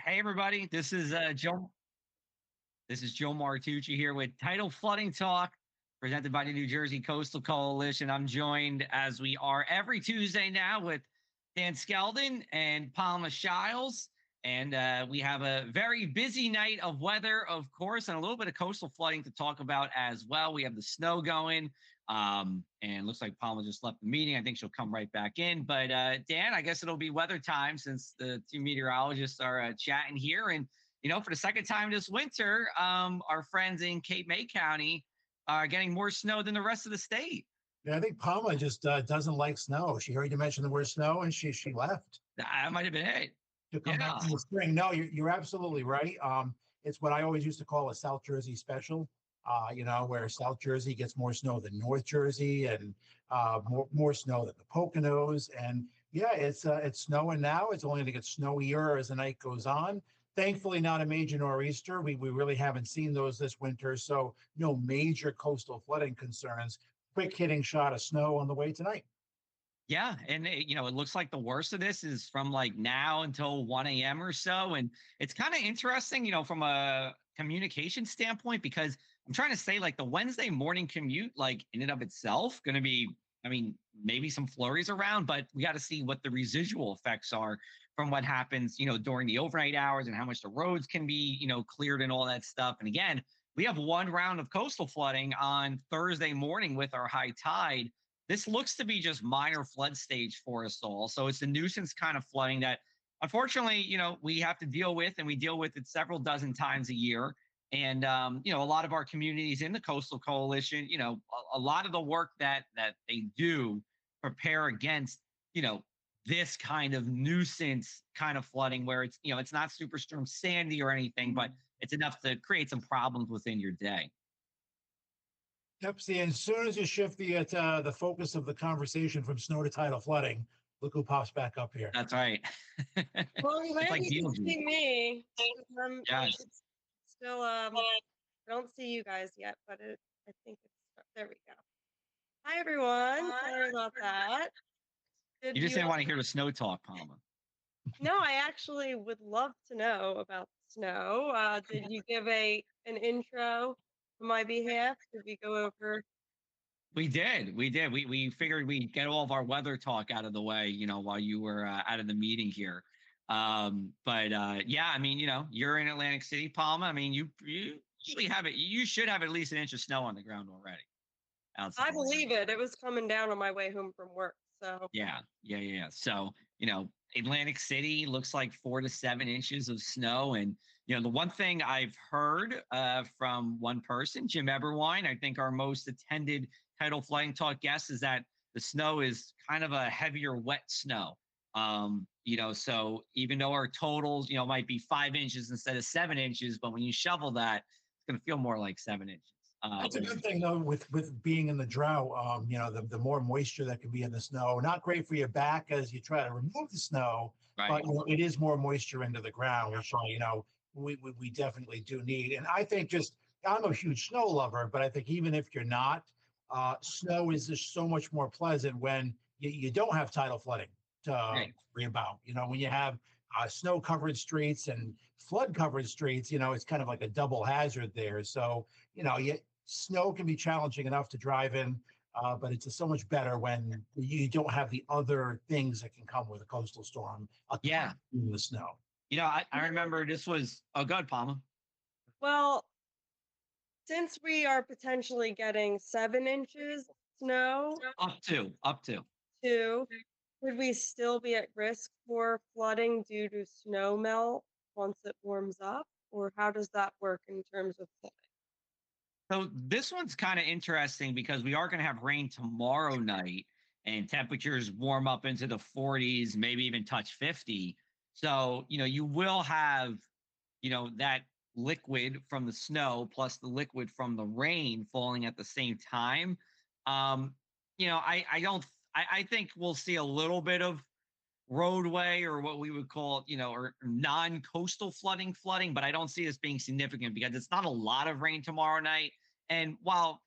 Hey everybody, this is Joe. This is Joe Martucci here with Tidal Flooding Talk, presented by the New Jersey Coastal Coalition. I'm joined, as we are every Tuesday now, with Dan Skeldon and Palma Shiles. And we have a very busy night of weather, of course, and a little bit of coastal flooding to talk about as well. We have the snow going, and looks like Palma just left the meeting. I think she'll come right back in. But Dan, I guess it'll be weather time since the two meteorologists are chatting here. And, for the second time this winter, our friends in Cape May County are getting more snow than the rest of the state. Yeah, I think Palma just doesn't like snow. She heard you mention the word snow, and she left. That might have been it. To come back in the spring. No, you're absolutely right. It's what I always used to call a South Jersey special. Where South Jersey gets more snow than North Jersey, and more snow than the Poconos. And yeah, it's snowing now. It's only going to get snowier as the night goes on. Thankfully, not a major nor'easter. We really haven't seen those this winter, so no major coastal flooding concerns. Quick hitting shot of snow on the way tonight. Yeah, and it looks like the worst of this is from like now until 1 a.m. or so. And it's kind of interesting, from a communication standpoint, because I'm trying to say, like, the Wednesday morning commute, like, in and of itself, going to be, maybe some flurries around, but we got to see what the residual effects are from what happens, during the overnight hours, and how much the roads can be, cleared and all that stuff. And again, we have one round of coastal flooding on Thursday morning with our high tide. This looks to be just minor flood stage for us all. So it's a nuisance kind of flooding that, unfortunately, we have to deal with, and we deal with it several dozen times a year. And, a lot of our communities in the Coastal Coalition, a lot of the work that they do prepare against, this kind of nuisance kind of flooding where it's, it's not Superstorm Sandy or anything, but it's enough to create some problems within your day. Yep. See, as soon as you shift the focus of the conversation from snow to tidal flooding, look who pops back up here. That's right. Well, I'm glad you can see me. Yes. Still, I don't see you guys yet, but I think it's there. We go. Hi, everyone. Sorry about that. You just didn't want to hear the snow talk, Palma. No, I actually would love to know about snow. Did you give an intro on my behalf? Did we go over? We did. We figured we'd get all of our weather talk out of the way, while you were out of the meeting here. But yeah, you're in Atlantic City, Palma. You usually have it. You should have at least an inch of snow on the ground already. Outside. I believe it. It was coming down on my way home from work. So yeah. So Atlantic City looks like 4 to 7 inches of snow. And, the one thing I've heard from one person, Jim Eberwine, I think our most attended Tidal Flooding Talk guest, is that the snow is kind of a heavier, wet snow. So even though our totals, might be 5 inches instead of 7 inches, but when you shovel that, it's going to feel more like 7 inches. That's a good thing, though, with being in the drought. The more moisture that can be in the snow, not great for your back as you try to remove the snow, right. But it is more moisture into the ground, which we definitely do need. And I think I'm a huge snow lover, but I think even if you're not, snow is just so much more pleasant when you don't have tidal flooding to worry about. When you have snow-covered streets and flood-covered streets, it's kind of like a double hazard there. So, snow can be challenging enough to drive in, but it's so much better when you don't have the other things that can come with a coastal storm. In the snow. I remember this was good, Palma. Well, since we are potentially getting 7 inches snow, up to 2, would we still be at risk for flooding due to snow melt once it warms up, or how does that work in terms of flooding? So this one's kind of interesting because we are going to have rain tomorrow night, and temperatures warm up into the 40s, maybe even touch 50. So, you will have, that liquid from the snow plus the liquid from the rain falling at the same time. I think we'll see a little bit of roadway, or what we would call, or non-coastal flooding, but I don't see this being significant because it's not a lot of rain tomorrow night. And while,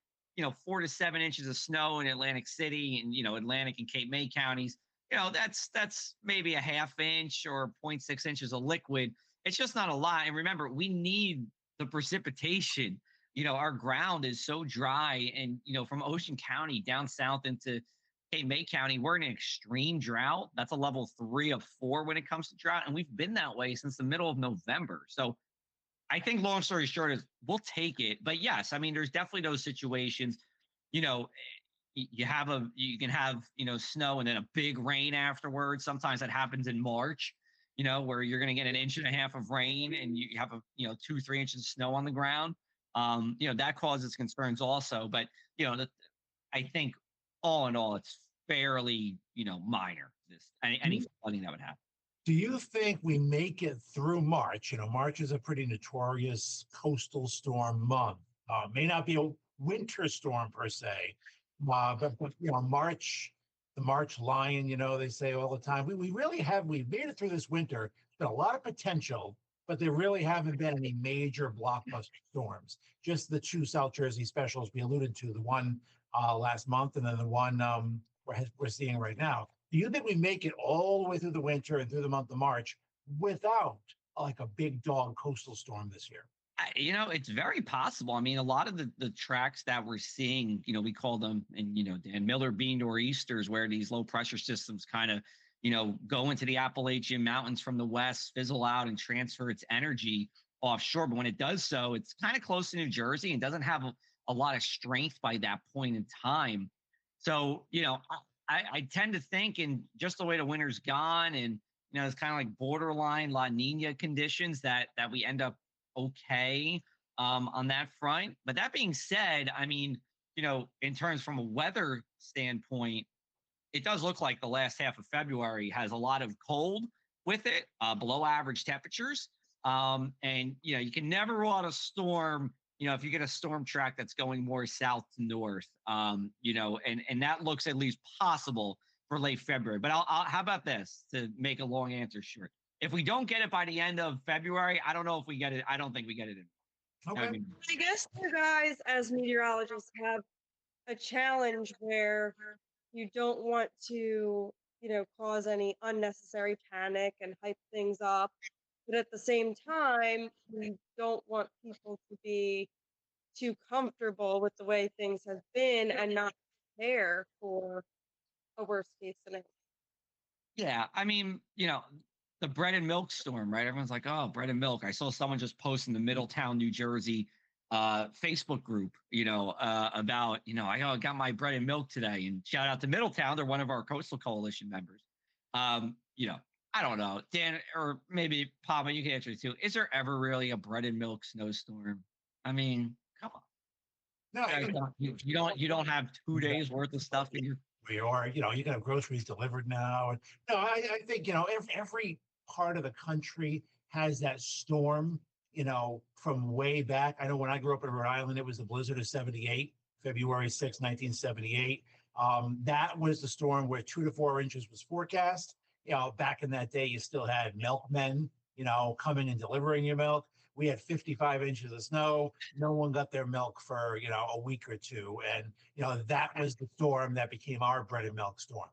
4 to 7 inches of snow in Atlantic City and, Atlantic and Cape May counties, that's maybe a half inch or 0.6 inches of liquid. it's just not a lot. And remember, we need the precipitation. Our ground is so dry, and from Ocean County down south into Cape May County, we're in an extreme drought. That's a level 3 of 4 when it comes to drought, and we've been that way since the middle of November. So I think, long story short, is we'll take it. But yes, I mean, there's definitely those situations. You know, you can have snow and then a big rain afterwards. Sometimes that happens in March. Where you're going to get an inch and a half of rain and you have 2-3 inches of snow on the ground. That causes concerns also. But I think all in all, it's fairly minor. Any flooding that would happen. Do you think we make it through March? March is a pretty notorious coastal storm month. May not be a winter storm per se, but March, the March lion, they say all the time. We've made it through this winter. There's been a lot of potential, but there really haven't been any major blockbuster storms. Just the two South Jersey specials we alluded to, the one last month and then the one we're seeing right now. Do you think we make it all the way through the winter and through the month of March without like a big dog coastal storm this year? It's very possible. I mean, a lot of the tracks that we're seeing, we call them, and Dan Miller being nor'easters, where these low pressure systems kind of, go into the Appalachian Mountains from the west, fizzle out, and transfer its energy offshore. But when it does so, it's kind of close to New Jersey and doesn't have a lot of strength by that point in time. So, I tend to think, in just the way the winter's gone, and it's kind of like borderline La Nina conditions, that we end up okay on that front. But that being said, I mean, in terms from a weather standpoint, it does look like the last half of February has a lot of cold with it, below average temperatures. And you can never rule out a storm. If you get a storm track that's going more south to north, and that looks at least possible for late February. But how about this, to make a long answer short? If we don't get it by the end of February, I don't know if we get it. I don't think we get it in. Okay. I guess you guys, as meteorologists, have a challenge where you don't want to, cause any unnecessary panic and hype things up. But at the same time, we don't want people to be too comfortable with the way things have been and not prepare for a worst case scenario. Yeah, I mean, the bread and milk storm, right? Everyone's like, oh, bread and milk. I saw someone just post in the Middletown, New Jersey Facebook group, about, I got my bread and milk today. And shout out to Middletown. They're one of our Coastal Coalition members. I don't know, Dan, or maybe Palma, you can answer it too. Is there ever really a bread and milk snowstorm? I mean, come on. No, You don't have 2 days worth of stuff in your. Or you can have groceries delivered now. And no, I think every part of the country has that storm. From way back. I know when I grew up in Rhode Island, it was the blizzard of '78, February 6, 1978. That was the storm where 2 to 4 inches was forecast. Back in that day, you still had milkmen, coming and delivering your milk. We had 55 inches of snow. No one got their milk for, a week or two. And, that was the storm that became our bread and milk storm.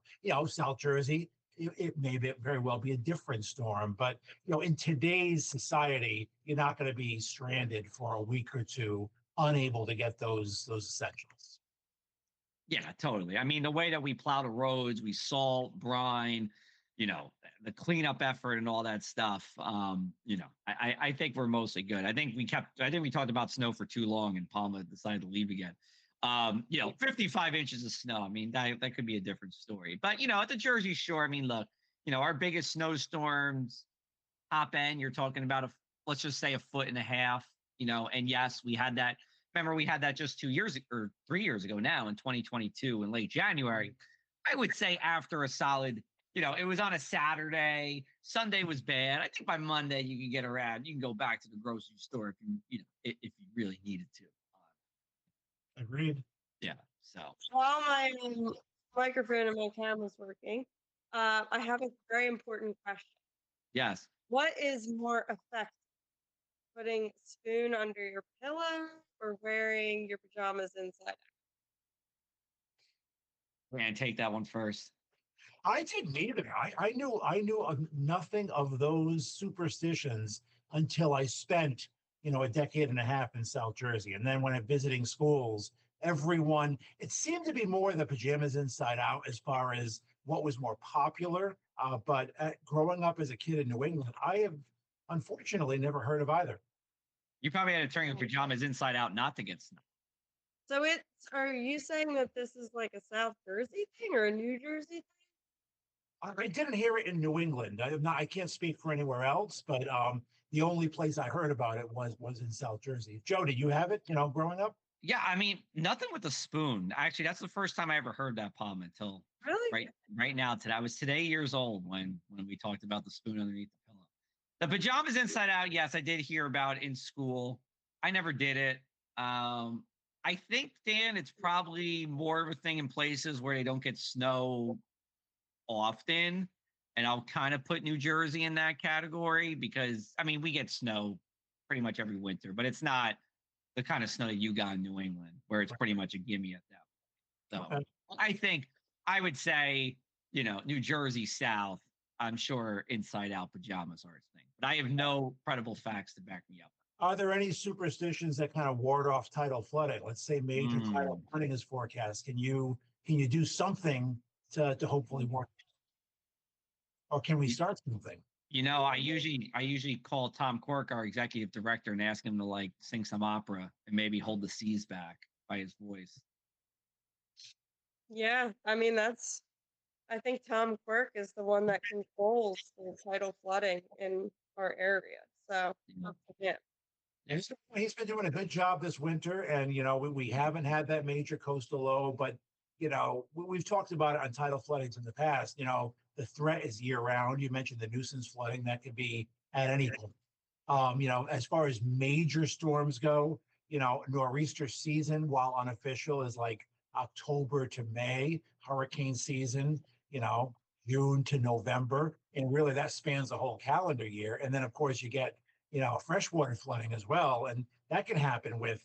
South Jersey, it may very well be a different storm. But, in today's society, you're not going to be stranded for a week or two, unable to get those essentials. Yeah, totally. I mean, the way that we plow the roads, we salt, brine, the cleanup effort and all that stuff. I think we're mostly good. I think we talked about snow for too long and Palma decided to leave again. 55 inches of snow. I mean, that could be a different story. But, at the Jersey Shore, I mean, look, our biggest snowstorms, top end, you're talking about, let's just say 1.5 feet, and yes, we had that. Remember, we had that just 2 years or 3 years ago now in 2022 in late January. I would say after a solid, it was on a Saturday. Sunday was bad. I think by Monday you can get around. You can go back to the grocery store if you really needed to. Agreed. Yeah. So while my microphone and my camera's working, I have a very important question. Yes. What is more effective, putting a spoon under your pillow or wearing your pajamas inside out? Man, take that one first. I take neither. I knew nothing of those superstitions until I spent, a decade and a half in South Jersey. And then when I'm visiting schools, everyone, it seemed to be more the pajamas inside out as far as what was more popular. But growing up as a kid in New England, I have unfortunately never heard of either. You probably had to turn your pajamas inside out not to get snow. So are you saying that this is like a South Jersey thing or a New Jersey thing? I didn't hear it in New England. I can't speak for anywhere else, but the only place I heard about it was in South Jersey. Joe, did you have it, growing up? Yeah, I mean, nothing with a spoon. Actually, that's the first time I ever heard that, Palm, until Really? right now. Today, I was today years old when we talked about the spoon underneath the pillow. The pajamas inside out. Yes, I did hear about in school. I never did it. I think, Dan, it's probably more of a thing in places where they don't get snow often. And I'll kind of put New Jersey in that category because, I mean, we get snow pretty much every winter, but it's not the kind of snow that you got in New England, where it's pretty much a gimme at that point. So Okay. I think I would say, New Jersey South, I'm sure inside out pajamas are its thing, but I have no credible facts to back me up. Are there any superstitions that kind of ward off tidal flooding? Let's say major tidal Mm. flooding is forecast. Can you do something to hopefully warn, or can we start something? I usually call Tom Quirk, our executive director, and ask him to like sing some opera and maybe hold the seas back by his voice. Yeah, I mean I think Tom Quirk is the one that controls the tidal flooding in our area. So yeah. He's been doing a good job this winter, and we haven't had that major coastal low, but we've talked about it on tidal floodings in the past. The threat is year round. You mentioned the nuisance flooding that could be at any point. As far as major storms go, nor'easter season, while unofficial, is like October to May. Hurricane season, June to November, and really that spans the whole calendar year. And then of course you get freshwater flooding as well, and that can happen with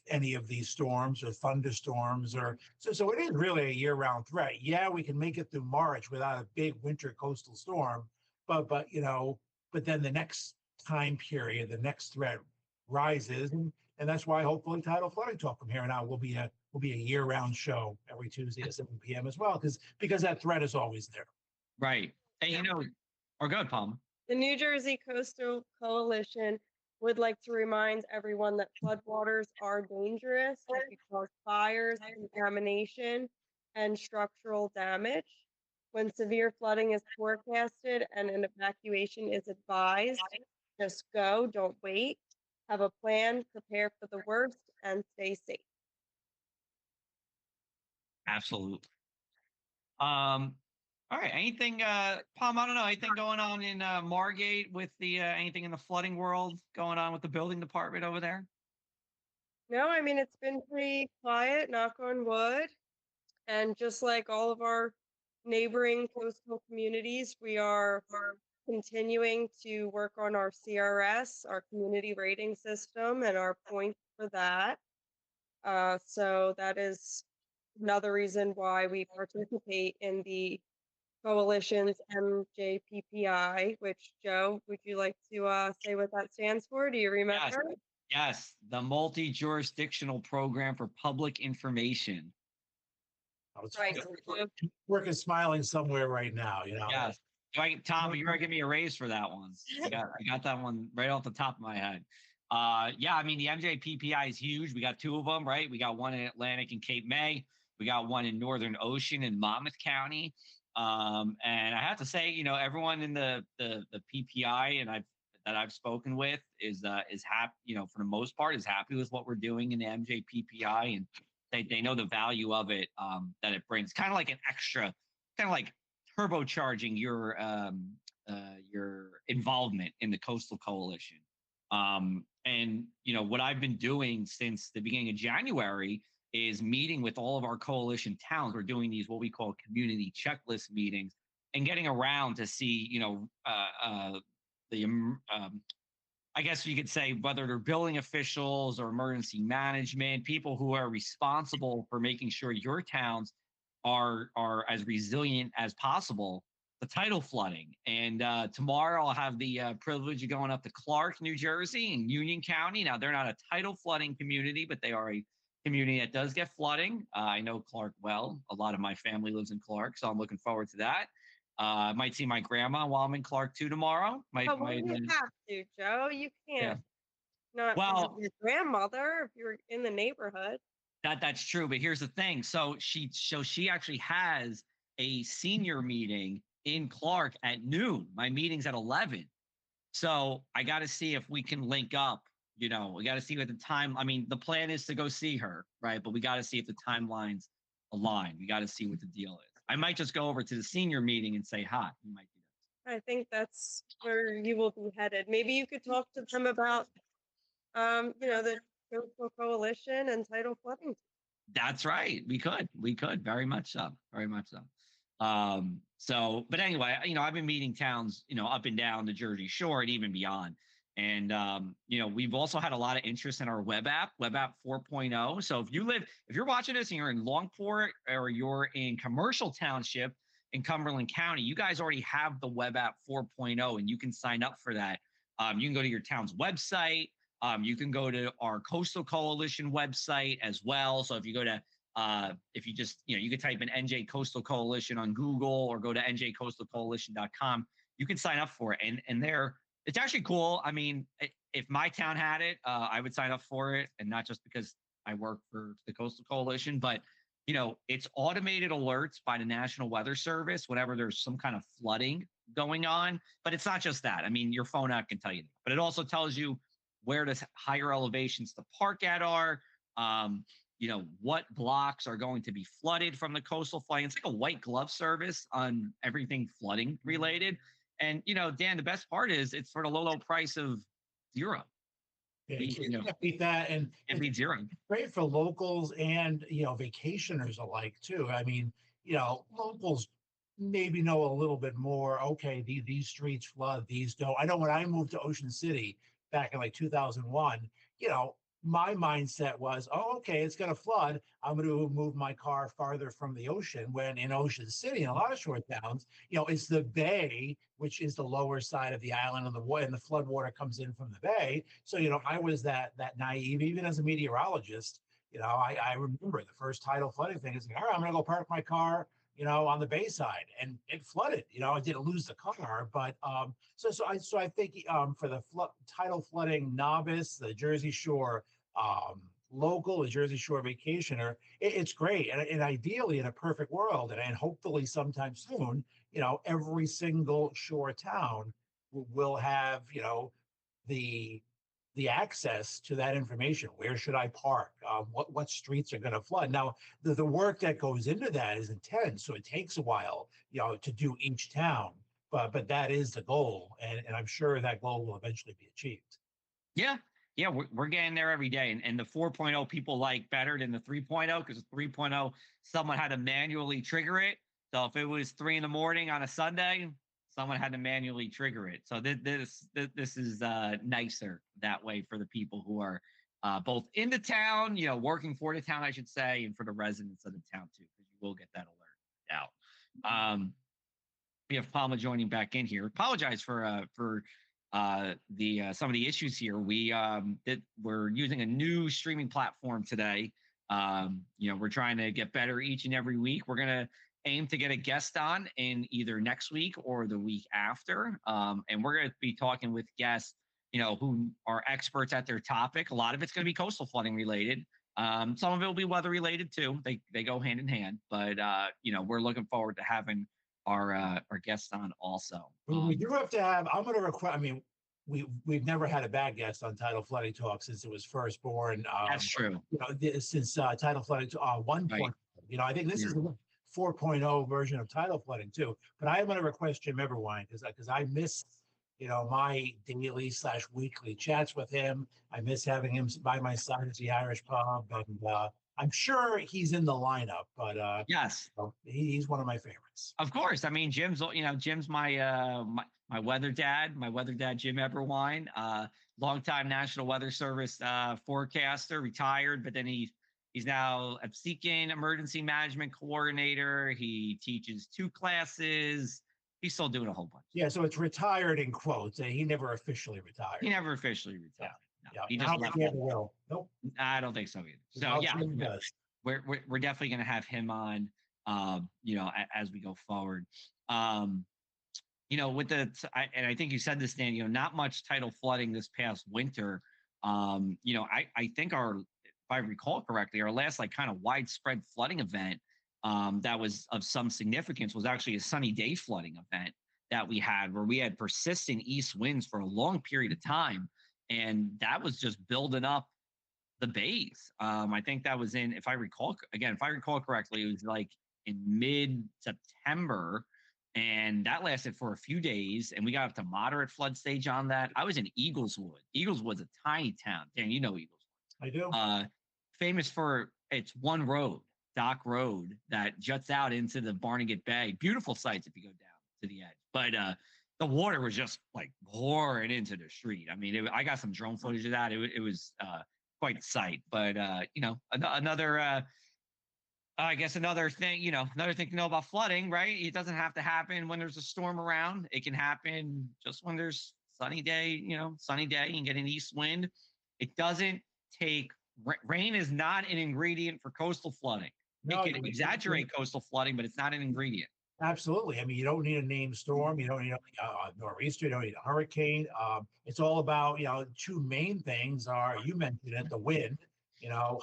any of these storms or thunderstorms, or so it is really a year-round threat. Yeah, we can make it through March without a big winter coastal storm, but then the next time period, the next threat rises, and that's why hopefully Tidal Flooding Talk from here on out will be a year-round show every Tuesday at 7 p.m. as well, because that threat is always there. Right. And or go ahead, Palm. The New Jersey Coastal Coalition would like to remind everyone that floodwaters are dangerous. They can cause fires, contamination, and structural damage. When severe flooding is forecasted and an evacuation is advised, just go, don't wait. Have a plan, prepare for the worst, and stay safe. Absolutely. All right. Anything, Palm? I don't know. Anything going on in Margate with the anything in the flooding world going on with the building department over there? No, I mean, it's been pretty quiet, knock on wood. And just like all of our neighboring coastal communities, we are continuing to work on our CRS, our community rating system, and our points for that. So that is another reason why we participate in the coalition's NJPPI, which, Joe, would you like to say what that stands for? Do you remember? Yes, the Multi-Jurisdictional Program for Public Information. Right. Work is smiling somewhere right now, Yes. Tom, you're gonna give me a raise for that one. I got that one right off the top of my head. Yeah, I mean the MJPPI is huge. We got two of them, right? We got one in Atlantic and Cape May. We got one in Northern Ocean in Monmouth County. And I have to say, everyone in the PPI that I've spoken with is happy, for the most part, is happy with what we're doing in the MJPPI, and they know the value of it, that it brings. Kind of like an extra, kind of like turbocharging your involvement in the Coastal Coalition. And what I've been doing since the beginning of January is meeting with all of our coalition towns. We're doing these what we call community checklist meetings and getting around to see, I guess you could say whether they're building officials or emergency management, people who are responsible for making sure your towns are as resilient as possible. the tidal flooding. And tomorrow I'll have the privilege of going up to Clark, New Jersey, in Union County. Now, they're not a tidal flooding community, but they are a community that does get flooding. I know Clark well. A lot of my family lives in Clark, so I'm looking forward to that. I might see my grandma while I'm in Clark too tomorrow. Oh, well, you have to, Joe. You Yeah. can't not visit Well, your grandmother if you're in the neighborhood. that's true, but here's the thing. So she actually has a senior meeting in Clark at noon. My meeting's at 11. So I got to see if we can link up. We got to see what the time. I mean, the plan is to go see her, right? But we got to see if the timelines align. We got to see what the deal is. I might just go over to the senior meeting and say hi. We might do that. I think that's where you will be headed. Maybe you could talk to them about, the Coastal Coalition and tidal flooding. That's right. We could very much so, very much so. But anyway, I've been meeting towns, up and down the Jersey Shore and even beyond. And, we've also had a lot of interest in our web app 4.0. So if you're watching this and you're in Longport or you're in Commercial Township in Cumberland County, you guys already have the web app 4.0 and you can sign up for that. You can go to your town's website. You can go to our Coastal Coalition website as well. So if you go to, if you just, you could type in NJ Coastal Coalition on Google or go to njcoastalcoalition.com, you can sign up for it. And it's actually cool. I mean, if my town had it, I would sign up for it. And not just because I work for the Coastal Coalition, but, it's automated alerts by the National Weather Service whenever there's some kind of flooding going on. But it's not just that. I mean, your phone app can tell you that, but it also tells you where the higher elevations to park at are, what blocks are going to be flooded from the coastal flooding. It's like a white glove service on everything flooding related. And, Dan, the best part is it's for the low price of zero. Yeah, you can't beat that. And it beats zero. Great for locals and, vacationers alike too. I mean, locals maybe know a little bit more. Okay, these streets flood, these don't. I know when I moved to Ocean City back in like 2001, my mindset was, oh, okay, it's going to flood. I'm going to move my car farther from the ocean. When in Ocean City, in a lot of shore towns, it's the bay, which is the lower side of the island, and the flood water comes in from the bay. So, I was that naive, even as a meteorologist. I remember the first tidal flooding thing is like, all right, I'm going to go park my car, on the bay side, and it flooded. I didn't lose the car, but so I think for the tidal flooding novice, the Jersey Shore local, the Jersey Shore vacationer, it's great. And ideally, in a perfect world, and hopefully sometime soon, every single shore town will have, the access to that information. Where should I park? What streets are going to flood? Now, the work that goes into that is intense, so it takes a while, to do each town. But that is the goal, and I'm sure that goal will eventually be achieved. Yeah. Yeah, we're getting there every day. And the 4.0 people like better than the 3.0 because the 3.0, someone had to manually trigger it. So if it was 3 a.m. on a Sunday, someone had to manually trigger it. So this is nicer that way for the people who are both in the town, working for the town, I should say, and for the residents of the town too, because you will get that alert out. We have Palma joining back in here. Apologize for the some of the issues here. We're using a new streaming platform today. We're trying to get better each and every week. We're gonna aim to get a guest on in either next week or the week after. And we're going to be talking with guests, who are experts at their topic. A lot of it's going to be coastal flooding related. Some of it will be weather related too. They go hand in hand, but we're looking forward to having our guests on also. We do have to have, I'm going to request, I mean, we've never had a bad guest on Tidal Flooding Talk since it was first born. That's true. Since Tidal Flooding 1.0. Right. I think this is the 4.0 version of tidal flooding too. But I am going to request Jim Everwine because I miss, my daily / weekly chats with him. I miss having him by my side at the Irish pub, and I'm sure he's in the lineup. But yes, he's one of my favorites. Of course, I mean Jim's my my weather dad, Jim Everwine, longtime National Weather Service forecaster, retired, but then He's now a Seeking Emergency Management Coordinator. He teaches 2 classes. He's still doing a whole bunch. Yeah, so it's retired in quotes. He never officially retired. He never officially retired. Yeah. No, Yeah. he just left. Will. Nope. I don't think so either. So I'll yeah, sure he does. we're definitely going to have him on, as we go forward. With and I think you said this, Dan, not much tidal flooding this past winter. I think if I recall correctly, our last like kind of widespread flooding event that was of some significance was actually a sunny day flooding event that we had where we had persistent east winds for a long period of time. And that was just building up the bays. I think that was if I recall correctly, it was like in mid-September, and that lasted for a few days, and we got up to moderate flood stage on that. I was in Eagleswood. Eagleswood's a tiny town. Dan, you know Eagleswood. I do. Famous for its one road, Dock Road, that juts out into the Barnegat Bay. Beautiful sights if you go down to the edge. But the water was just like pouring into the street. I mean, I got some drone footage of that. It was quite the sight. But another I guess another thing to know about flooding, right? It doesn't have to happen when there's a storm around. It can happen just when there's sunny day and get an east wind. It doesn't take rain is not an ingredient for coastal flooding. No, it can exaggerate coastal flooding, but it's not an ingredient. Absolutely. I mean, you don't need a named storm. You don't need a nor'easter. You don't need a hurricane. It's all about, two main things are, you mentioned it, the wind.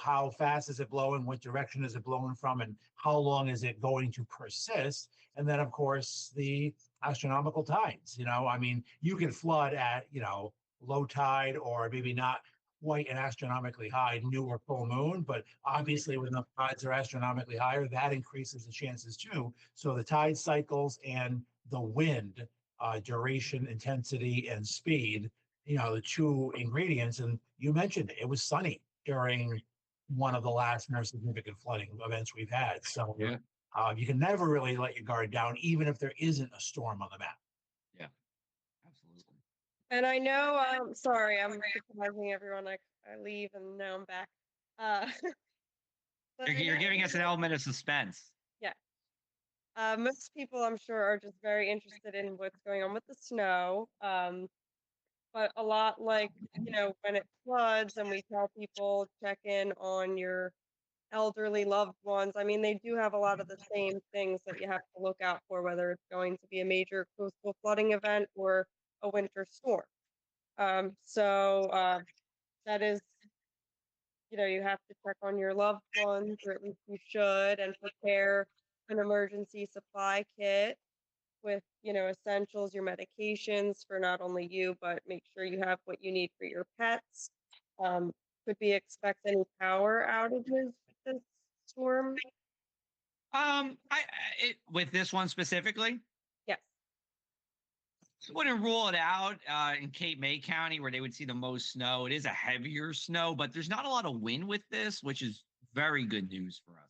How fast is it blowing? What direction is it blowing from? And how long is it going to persist? And then, of course, the astronomical tides. I mean, you can flood at, low tide or maybe not quite an astronomically high new or full moon, but obviously when the tides are astronomically higher, that increases the chances too. So the tide cycles and the wind, duration, intensity, and speed, the two ingredients. And you mentioned it was sunny during one of the last more significant flooding events we've had. So yeah. You can never really let your guard down, even if there isn't a storm on the map. Yeah, absolutely. And I know, sorry, I'm surprising everyone. I leave and now I'm back. You're giving us an element of suspense. Yeah. Most people, I'm sure, are just very interested in what's going on with the snow. But a lot like, when it floods and we tell people check in on your elderly loved ones, I mean, they do have a lot of the same things that you have to look out for, whether it's going to be a major coastal flooding event or a winter storm. So that is, you have to check on your loved ones, or at least you should, and prepare an emergency supply kit with, essentials, your medications for not only you, but make sure you have what you need for your pets. Could we expect any power outages this storm? With this one specifically? Yes. I wouldn't rule it out in Cape May County where they would see the most snow. It is a heavier snow, but there's not a lot of wind with this, which is very good news for us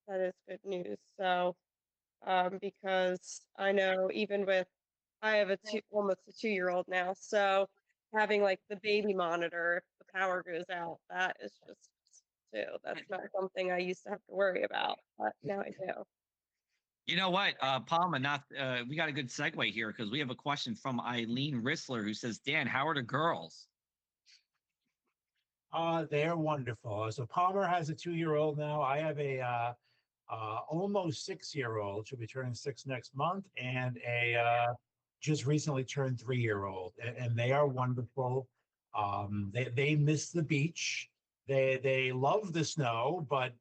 there. That is good news. So, because I know I have almost a 2-year-old now, so having like the baby monitor if the power goes out, that is just that's not something I used to have to worry about, but now I do. You know what, Palma, we got a good segue here because we have a question from Eileen Rissler who says, Dan, how are the girls? They're wonderful. So Palmer has a 2-year-old now. I have a almost 6-year-old. She'll be turning 6 next month, and a just recently turned 3-year-old. And they are wonderful. They miss the beach. They love the snow, but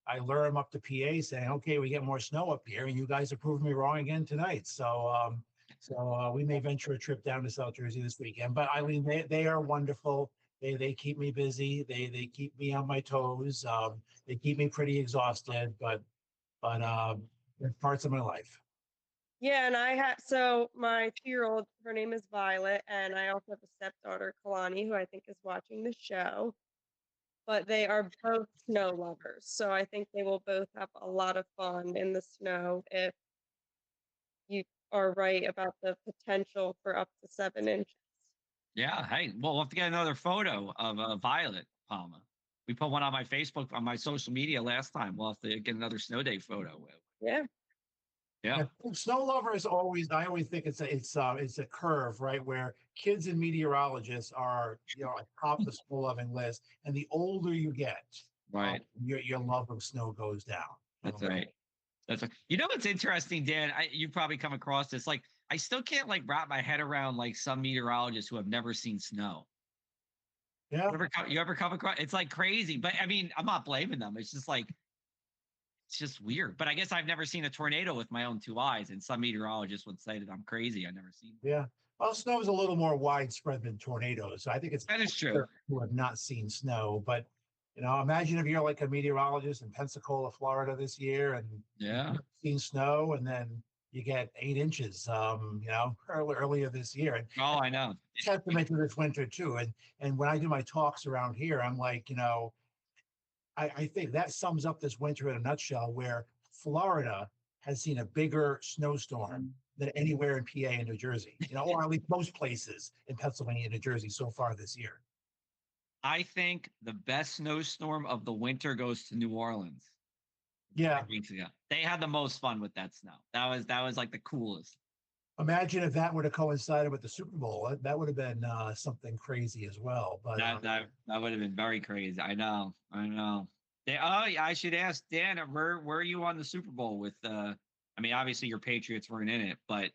I lure them up to PA saying, okay, we get more snow up here, and you guys are proving me wrong again tonight. So we may venture a trip down to South Jersey this weekend. But Eileen, they are wonderful. They keep me busy. They keep me on my toes. They keep me pretty exhausted, but they're parts of my life. Yeah, and so my 2-year-old, her name is Violet, and I also have a stepdaughter, Kalani, who I think is watching the show. But they are both snow lovers, so I think they will both have a lot of fun in the snow if you are right about the potential for up to 7 inches. Yeah, hey, we'll have to get another photo of Violet, Palma. We put one on my Facebook, on my social media last time. We'll have to get another snow day photo Yeah. Yeah. Snow lovers I always think it's a curve, right? Where kids and meteorologists are, atop the snow loving list. And the older you get, Right. your love of snow goes down. That's right. That's right. You know what's interesting, Dan? You've probably come across this. Like, I still can't like wrap my head around like some meteorologists who have never seen snow. Yeah. You ever come across? It's like crazy, but I mean, I'm not blaming them. It's just like it's just weird. But I guess I've never seen a tornado with my own two eyes, and some meteorologists would say that I'm crazy. I've never seen. Yeah. Well, snow is a little more widespread than tornadoes. So I think it's That is true. who have not seen snow. But imagine if you're like a meteorologist in Pensacola, Florida this year, and Yeah. you've seen snow, and then you get 8 inches, earlier this year. And Oh, I know. testament to this winter too. And when I do my talks around here, I'm like, I think that sums up this winter in a nutshell, where Florida has seen a bigger snowstorm than anywhere in PA and New Jersey, or at least most places in Pennsylvania and New Jersey so far this year. I think the best snowstorm of the winter goes to New Orleans. Yeah. Weeks ago, they had the most fun with that snow. That was like the coolest. Imagine if that would have coincided with the Super Bowl. That would have been something crazy as well. But That would have been very crazy. I know. I should ask Dan, where are you on the Super Bowl with? I mean, obviously your Patriots weren't in it, but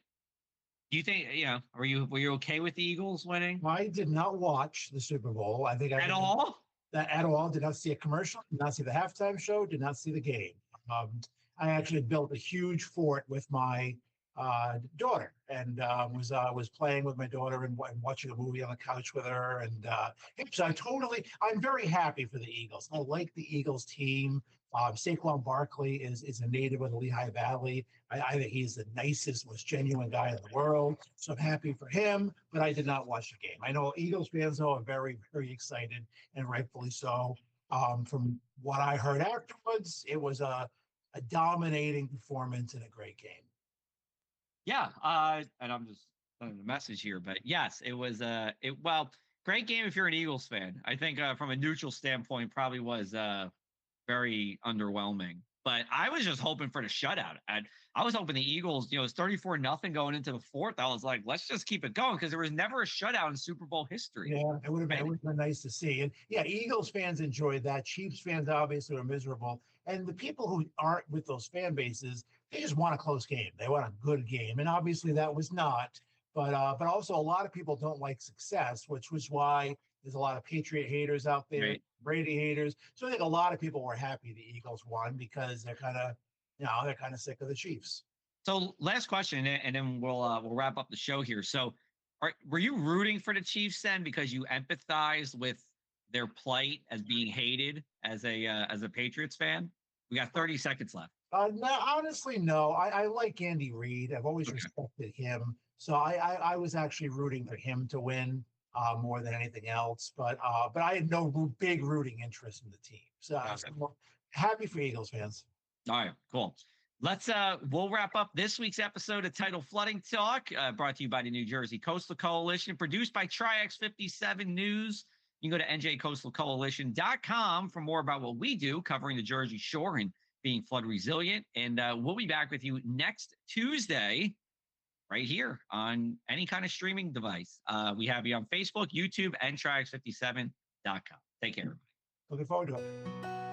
do you think were you okay with the Eagles winning? I did not watch the Super Bowl. I think At all. At all. Did not see a commercial. Did not see the halftime show. Did not see the game. I actually built a huge fort with my daughter, and was playing with my daughter and watching a movie on the couch with her. And so I'm very happy for the Eagles. I like the Eagles team. Saquon Barkley is a native of the Lehigh Valley. I think he's the nicest, most genuine guy in the world. So I'm happy for him, but I did not watch the game. I know Eagles fans, though, are very, very excited, and rightfully so. From what I heard afterwards, it was a dominating performance and a great game. Yeah, and I'm just sending a message here, but yes, it was great game if you're an Eagles fan. I think from a neutral standpoint, probably was very underwhelming. But I was just hoping for the shutout. I was hoping the Eagles, it's 34-0 going into the fourth. I was like, let's just keep it going, because there was never a shutout in Super Bowl history. Yeah, it would have been nice to see. And yeah, Eagles fans enjoyed that. Chiefs fans obviously were miserable. And the people who aren't with those fan bases, they just want a close game. They want a good game. And obviously that was not. But also a lot of people don't like success, which was why there's a lot of Patriot haters out there, right. Brady haters. So I think a lot of people were happy the Eagles won, because they're kind of sick of the Chiefs. So last question, and then we'll wrap up the show here. So were you rooting for the Chiefs then, because you empathize with their plight as being hated as a Patriots fan? We got 30 seconds left. No, honestly, no. I like Andy Reid. I've always respected him. So I was actually rooting for him to win more than anything else. But I had no big rooting interest in the team. So I'm happy for Eagles fans. All right, cool. We'll wrap up this week's episode of Tidal Flooding Talk, brought to you by the New Jersey Coastal Coalition, produced by Tri-X 57 News. You can go to njcoastalcoalition.com for more about what we do, covering the Jersey Shore and being flood resilient. And we'll be back with you next Tuesday, right here on any kind of streaming device. We have you on Facebook, YouTube, and Tri-X57.com. Take care, everybody. Looking forward to it.